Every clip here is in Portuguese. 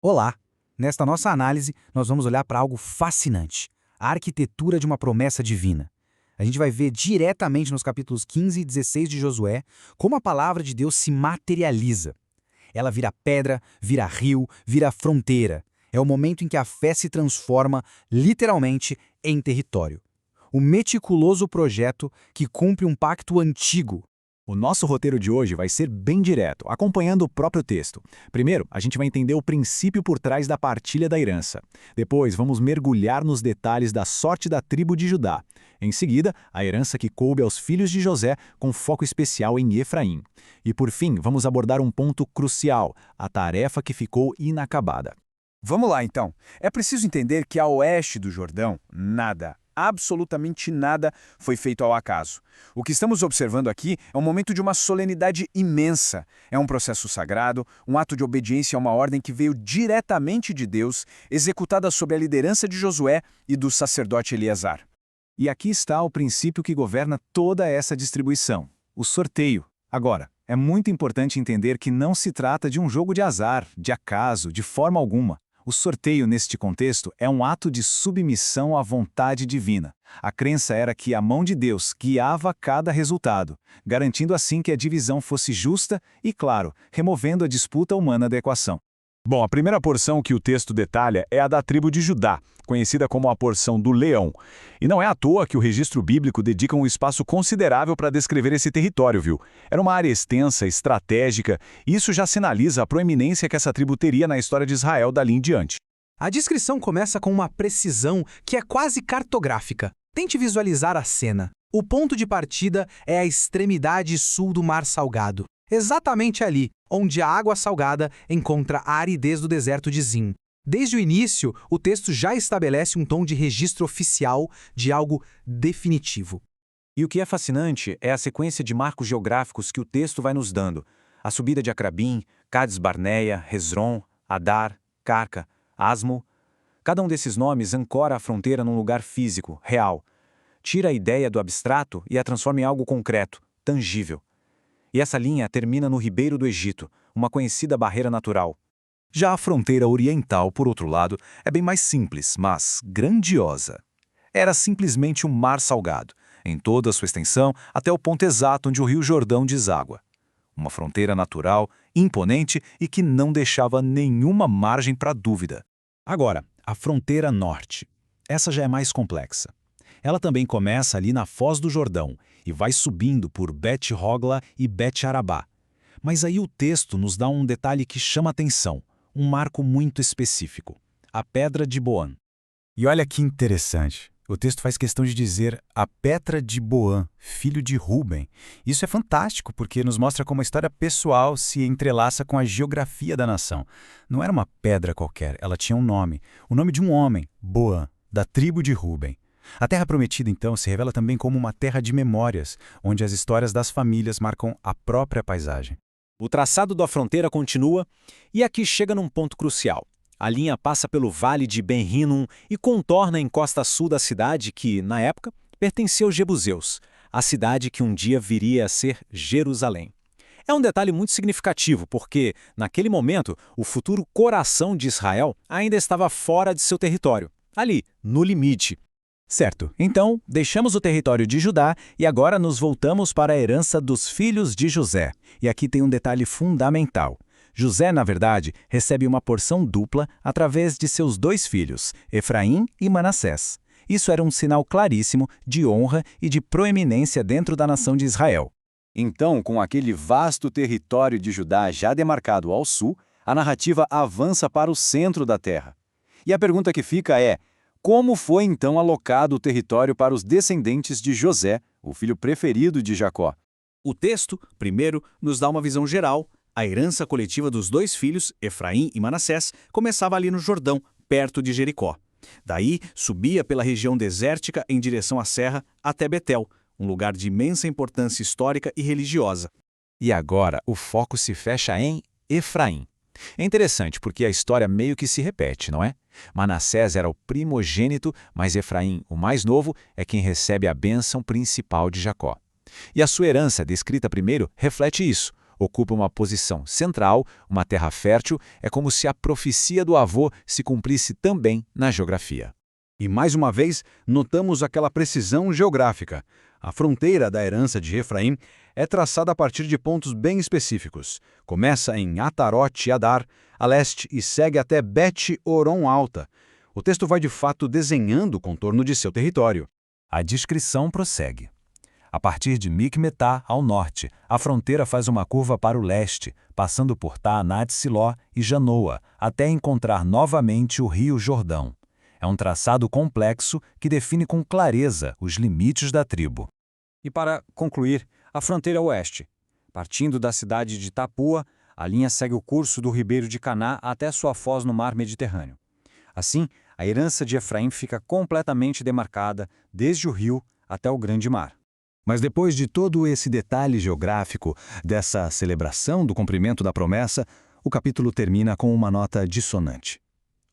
Olá! Nesta nossa análise, nós vamos olhar para algo fascinante, a arquitetura de uma promessa divina. A gente vai ver diretamente nos capítulos 15 e 16 de Josué como a palavra de Deus se materializa. Ela vira pedra, vira rio, vira fronteira. É o momento em que a fé se transforma, literalmente, em território. O meticuloso projeto que cumpre um pacto antigo. O nosso roteiro de hoje vai ser bem direto, acompanhando o próprio texto. Primeiro, a gente vai entender o princípio por trás da partilha da herança. Depois, vamos mergulhar nos detalhes da sorte da tribo de Judá. Em seguida, a herança que coube aos filhos de José, com foco especial em Efraim. E por fim, vamos abordar um ponto crucial, a tarefa que ficou inacabada. Vamos lá, então. É preciso entender que a oeste do Jordão, nada, absolutamente nada, foi feito ao acaso. O que estamos observando aqui é um momento de uma solenidade imensa. É um processo sagrado, um ato de obediência a uma ordem que veio diretamente de Deus, executada sob a liderança de Josué e do sacerdote Eleazar. E aqui está o princípio que governa toda essa distribuição, o sorteio. Agora, é muito importante entender que não se trata de um jogo de azar, de acaso, de forma alguma. O sorteio, neste contexto, é um ato de submissão à vontade divina. A crença era que a mão de Deus guiava cada resultado, garantindo assim que a divisão fosse justa e, claro, removendo a disputa humana da equação. Bom, a primeira porção que o texto detalha é a da tribo de Judá, conhecida como a porção do leão. E não é à toa que o registro bíblico dedica um espaço considerável para descrever esse território, viu? Era uma área extensa, estratégica, e isso já sinaliza a proeminência que essa tribo teria na história de Israel dali em diante. A descrição começa com uma precisão que é quase cartográfica. Tente visualizar a cena. O ponto de partida é a extremidade sul do Mar Salgado. Exatamente ali, onde a água salgada encontra a aridez do deserto de Zin. Desde o início, o texto já estabelece um tom de registro oficial de algo definitivo. E o que é fascinante é a sequência de marcos geográficos que o texto vai nos dando. A subida de Acrabim, Cades Barneia, Hezron, Adar, Carca, Asmo. Cada um desses nomes ancora a fronteira num lugar físico, real. Tira a ideia do abstrato e a transforma em algo concreto, tangível. E essa linha termina no Ribeiro do Egito, uma conhecida barreira natural. Já a fronteira oriental, por outro lado, é bem mais simples, mas grandiosa. Era simplesmente um mar salgado, em toda a sua extensão até o ponto exato onde o rio Jordão deságua. Uma fronteira natural, imponente e que não deixava nenhuma margem para dúvida. Agora, a fronteira norte. Essa já é mais complexa. Ela também começa ali na Foz do Jordão e vai subindo por Bet-Hogla e Bet-Arabá. Mas aí o texto nos dá um detalhe que chama atenção, um marco muito específico, a Pedra de Boan. E olha que interessante, o texto faz questão de dizer a Pedra de Boan, filho de Ruben. Isso é fantástico porque nos mostra como a história pessoal se entrelaça com a geografia da nação. Não era uma pedra qualquer, ela tinha um nome, o nome de um homem, Boan, da tribo de Ruben. A Terra Prometida, então, se revela também como uma terra de memórias, onde as histórias das famílias marcam a própria paisagem. O traçado da fronteira continua e aqui chega num ponto crucial. A linha passa pelo Vale de Ben Hinnom e contorna a encosta sul da cidade que, na época, pertencia aos Jebuseus, a cidade que um dia viria a ser Jerusalém. É um detalhe muito significativo porque, naquele momento, o futuro coração de Israel ainda estava fora de seu território, ali, no limite. Certo, então deixamos o território de Judá e agora nos voltamos para a herança dos filhos de José. E aqui tem um detalhe fundamental. José, na verdade, recebe uma porção dupla através de seus dois filhos, Efraim e Manassés. Isso era um sinal claríssimo de honra e de proeminência dentro da nação de Israel. Então, com aquele vasto território de Judá já demarcado ao sul, a narrativa avança para o centro da terra. E a pergunta que fica é: como foi então alocado o território para os descendentes de José, o filho preferido de Jacó? O texto, primeiro, nos dá uma visão geral. A herança coletiva dos dois filhos, Efraim e Manassés, começava ali no Jordão, perto de Jericó. Daí, subia pela região desértica em direção à serra até Betel, um lugar de imensa importância histórica e religiosa. E agora o foco se fecha em Efraim. É interessante porque a história meio que se repete, não é? Manassés era o primogênito, mas Efraim, o mais novo, é quem recebe a bênção principal de Jacó. E a sua herança, descrita primeiro, reflete isso, ocupa uma posição central, uma terra fértil, é como se a profecia do avô se cumprisse também na geografia. E mais uma vez, notamos aquela precisão geográfica. A fronteira da herança de Efraim é traçada a partir de pontos bem específicos. Começa em Atarote Adar, a leste, e segue até Bet-Oron Alta. O texto vai de fato desenhando o contorno de seu território. A descrição prossegue. A partir de Micmetá, ao norte, a fronteira faz uma curva para o leste, passando por Taanat-Siló e Janoa, até encontrar novamente o rio Jordão. É um traçado complexo que define com clareza os limites da tribo. E para concluir, a fronteira oeste. Partindo da cidade de Tapua, a linha segue o curso do ribeiro de Caná até sua foz no mar Mediterrâneo. Assim, a herança de Efraim fica completamente demarcada, desde o rio até o grande mar. Mas depois de todo esse detalhe geográfico, dessa celebração do cumprimento da promessa, o capítulo termina com uma nota dissonante.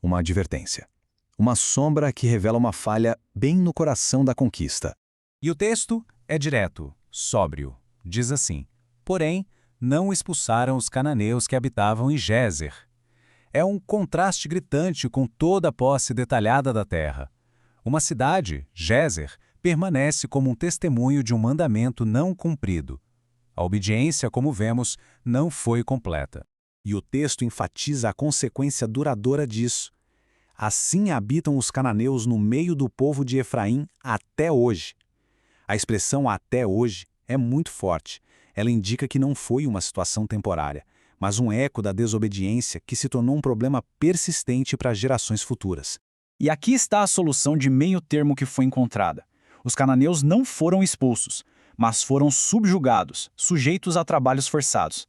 Uma advertência. Uma sombra que revela uma falha bem no coração da conquista. E o texto é direto, sóbrio. Diz assim: porém, não expulsaram os cananeus que habitavam em Gézer. É um contraste gritante com toda a posse detalhada da terra. Uma cidade, Gézer, permanece como um testemunho de um mandamento não cumprido. A obediência, como vemos, não foi completa. E o texto enfatiza a consequência duradoura disso. Assim habitam os cananeus no meio do povo de Efraim até hoje. A expressão até hoje é muito forte. Ela indica que não foi uma situação temporária, mas um eco da desobediência que se tornou um problema persistente para gerações futuras. E aqui está a solução de meio termo que foi encontrada. Os cananeus não foram expulsos, mas foram subjugados, sujeitos a trabalhos forçados.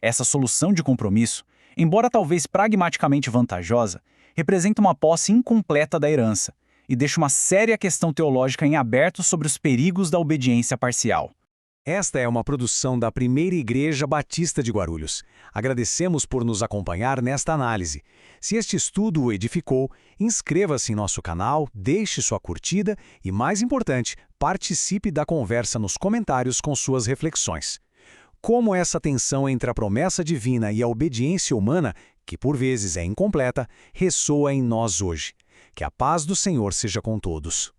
Essa solução de compromisso, embora talvez pragmaticamente vantajosa, representa uma posse incompleta da herança e deixa uma séria questão teológica em aberto sobre os perigos da obediência parcial. Esta é uma produção da Primeira Igreja Batista de Guarulhos. Agradecemos por nos acompanhar nesta análise. Se este estudo o edificou, inscreva-se em nosso canal, deixe sua curtida e, mais importante, participe da conversa nos comentários com suas reflexões. Como essa tensão entre a promessa divina e a obediência humana, que por vezes é incompleta, ressoa em nós hoje. Que a paz do Senhor seja com todos.